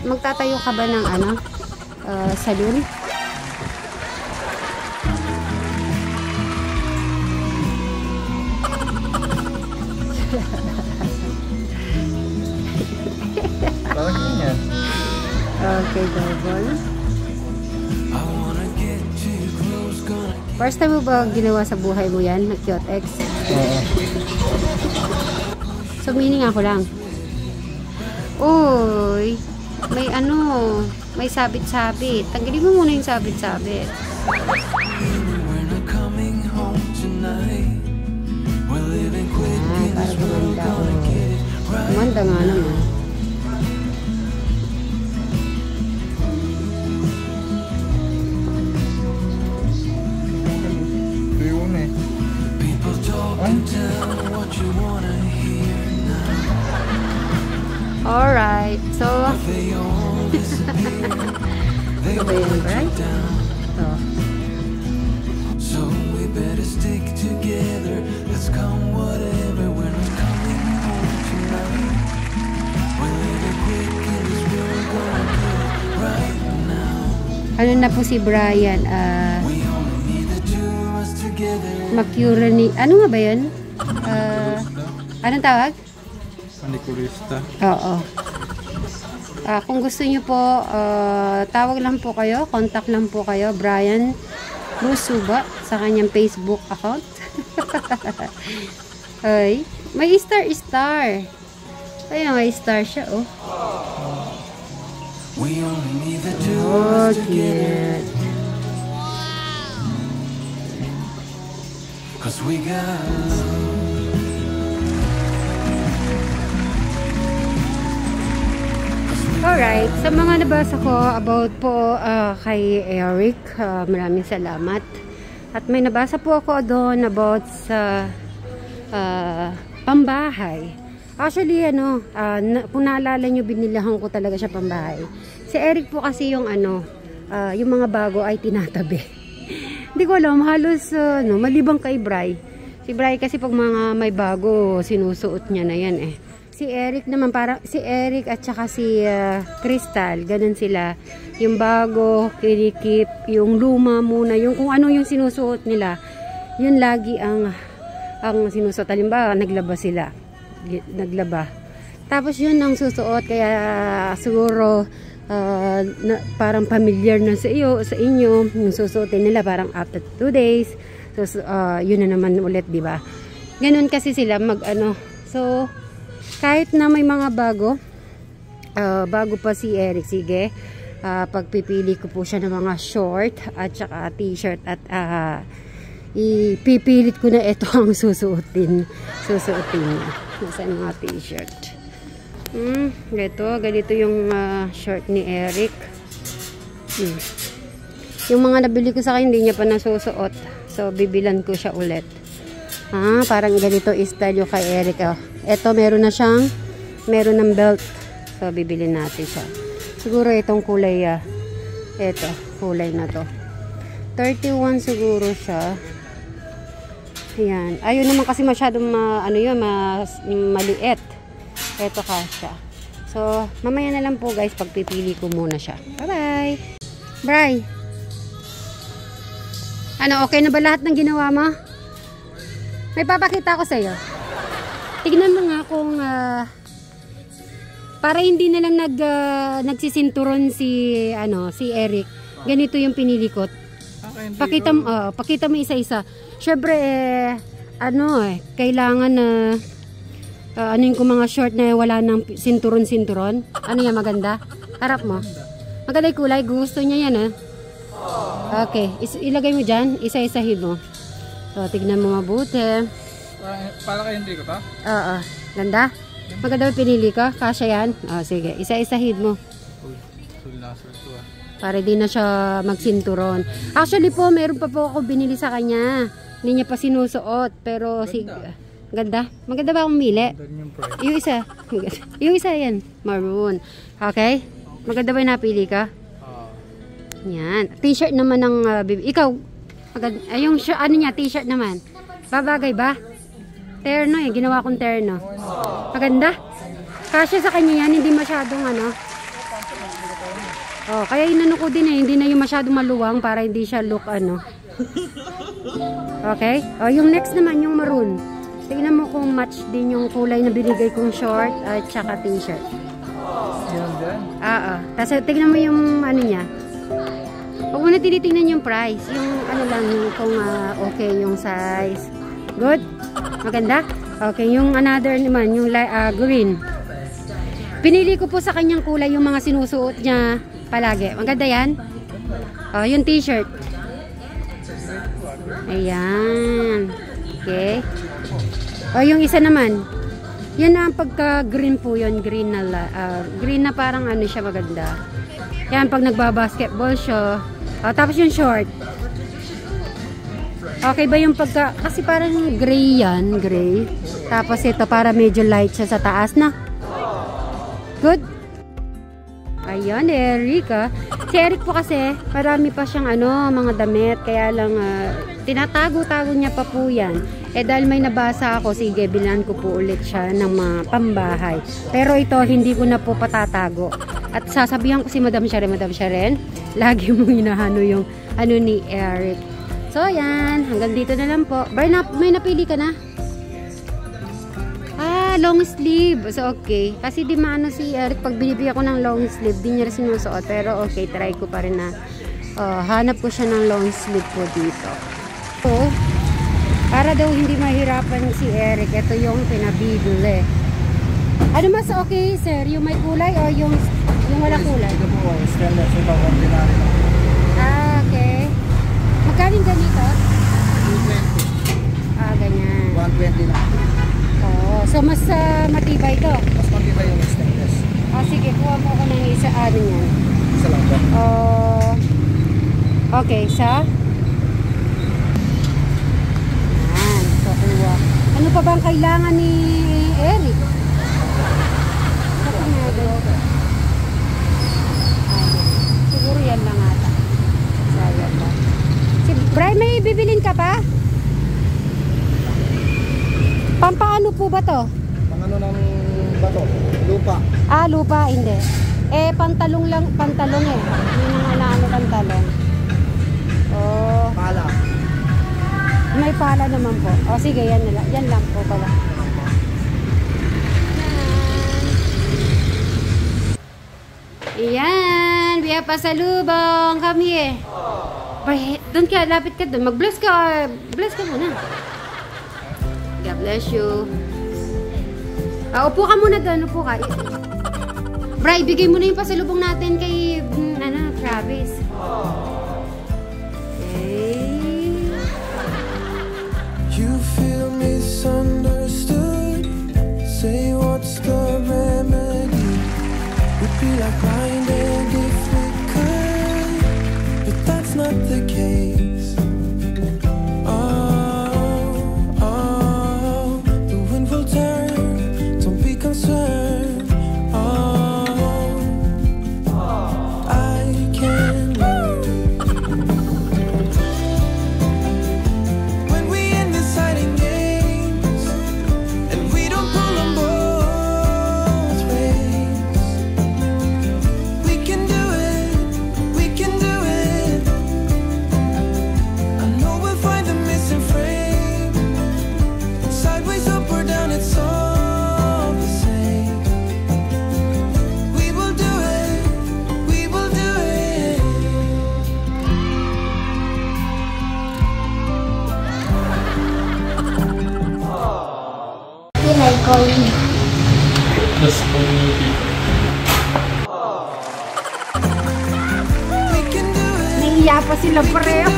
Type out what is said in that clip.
Magtatayo ka ba ng ano? Salon? Okay, double. First time mo ba ginawa sa buhay mo yan? Nag-Kyotex? Oo. So, meaning ako lang. Uy, may ano, may sabit-sabit. Tanggalin mo muna yung sabit-sabit. Para gumanda. Gumanda nga naman. Alright, so right? So we better stick together. Let's come whatever. We're not coming home tonight. We're living quick in this world, gonna do it right now. Ano na po si Brian? We only need the two of us together. Macurani. Ano nga ba yun? Anong tawag? Manikulista. Oo. Kung gusto nyo po, tawag lang po kayo, contact lang po kayo, Brian Rusuba, sa kanyang Facebook account. Ay, may star. Ay, may star siya, oh. We only need the two of us together. Cause we got love. Alright, sa mga nabasa ko about po kay Eric, maraming salamat. At may nabasa po ako doon about sa pambahay. Actually, kung naalala nyo, binilahan ko talaga siya pambahay. Si Eric po kasi yung yung mga bago ay tinatabi. Hindi ko alam, halos malibang kay Bri. Si Bri kasi pag mga may bago, sinusuot niya na yan eh. Si Eric naman, parang si Eric at saka si Crystal, ganun sila. Yung bago, kinikip, yung luma muna, yung kung ano yung sinusuot nila, yun lagi ang sinusuot. Halimbawa, naglaba sila. Naglaba. Tapos yun ang susuot, kaya siguro parang familiar na sa inyo, yung susuotin nila parang after 2 days. So, yun na naman ulit, di ba? Ganun kasi sila So, kahit na may mga bago pa si Eric, sige, pagpipili ko po siya ng mga short at saka t-shirt at ipipilit ko na ito ang susuotin niya. Nasaan mga t-shirt? Ganito yung short ni Eric. Yung mga nabili ko sa akin, hindi niya pa nasusuot. So, bibilan ko siya ulit. Parang ganito style yung kay Eric. Ito, meron ng belt. So, bibili natin siya. Siguro itong kulay, kulay na to. 31 siguro siya. Ayan. Ayun naman kasi masyadong maliit. Ito kasya. So, mamaya na lang po guys, pagpipili ko muna siya. Bye-bye! Bri! Okay na ba lahat ng ginawa mo? May papakita ko sa'yo. Tignan mo nga kung para hindi na lang nagsisinturon si Eric. Ganito yung pinili ko. Pakita mo isa-isa. Syempre kailangan na yung mga short na wala ng sinturon-sinturon. Ano yan, maganda? Harap mo. Maganda yung kulay, gusto niya yan Okay, ilagay mo dyan, isa-isahin mo. So, tignan mo mabuti. Para kay hindi ko to? Oo. Ganda? Maganda ba pinili ko? Kasya yan? Sige. Isa-isahin mo. Para di na siya magsinturon. Actually po, meron pa po ako binili sa kanya. Hindi niya pa sinusuot. Pero, ganda? Maganda ba akong mili? Yung isa. Yung isa yan. Maroon. Okay? Maganda ba yung napili ka? Yan. T-shirt naman ng ikaw. Yung t-shirt naman. Babagay ba? Terno ginawa kong terno. Maganda. Kasya sa kanya yan, hindi masyadong Oh, kaya inano ko din eh, hindi na yung masyado maluwang para hindi siya look ano. Okay? Oh, yung next naman, yung maroon. Tingnan mo kung match din yung kulay na binigay kong short at saka t-shirt. Yan din. Tapos tingnan mo yung ano niya. Huwag mo na tinitingnan yung price. Yung ano lang, kung okay yung size. Good? Maganda? Okay, yung another naman, yung green. Pinili ko po sa kanyang kulay yung mga sinusuot niya palagi. Maganda yan? Oh, yung t-shirt. Ayan. Okay. O, yung isa naman. Yan na ang pagka-green po yun. Green na parang ano siya maganda. Yan, pag nagbabasketball siya. O, tapos yung short. Okay ba yung pagka... Kasi parang gray yan. Gray. Tapos ito para medyo light siya sa taas na. Good? Ayun, Eric. Si Eric po kasi, marami pa siyang mga damit. Kaya lang, tinatago-tago niya pa po yan. Eh dahil may nabasa ako, sige, bilan ko po ulit siya ng mga pambahay. Pero ito, hindi ko na po patatago. At sasabihan ko si Madam Sharon, lagi mo hinahano yung ano ni Eric. So, yan. Hanggang dito na lang po. May napili ka na? Long sleeve. So, okay. Kasi di maano si Eric, pag binibigyan ko ng long sleeve, di niya rin sinusuot. Pero, okay, try ko pa rin na hanap ko siya ng long sleeve po dito. So, para daw hindi mahirapan si Eric, ito yung pinabibili. Ano mas okay, sir? Yung may kulay o yung wala kulay? Ito po, stainless. Ito, ordinary lang. Okay. Magkano ganito? 220. Ganyan. 120 lang. So mas matibay ito. Mas matibay yung stainless. Sige, kuha mo ako ng isa. Ano yan? Isa lang ba? Okay, isa. Ano pa bang kailangan ni Eric? Siguro yan lang ata. Sayang ba? Si Brian, may bibilin ka pa? Pampaano po ba to? Pang ano ng bato? Lupa. Lupa, hindi. Pantalong lang, pantalong eh. Yung mga pantalong. Pala. May pala naman po. Sige, yan lang po pala. Ayan, we have pasalubong. Come here. Doon ka, lapit ka doon. Mag-bless ka. Bless ka muna. God bless you. Upo ka muna doon. Upo ka. Bray, bigay mo na yung pasalubong natin kay Travis. You feel misunderstood. Say what's the remedy? Would be like blinded if we could, but that's not the case. Oh, the wind will turn. Don't be concerned. I can learn. Just community. Naiiya pa sila pareho.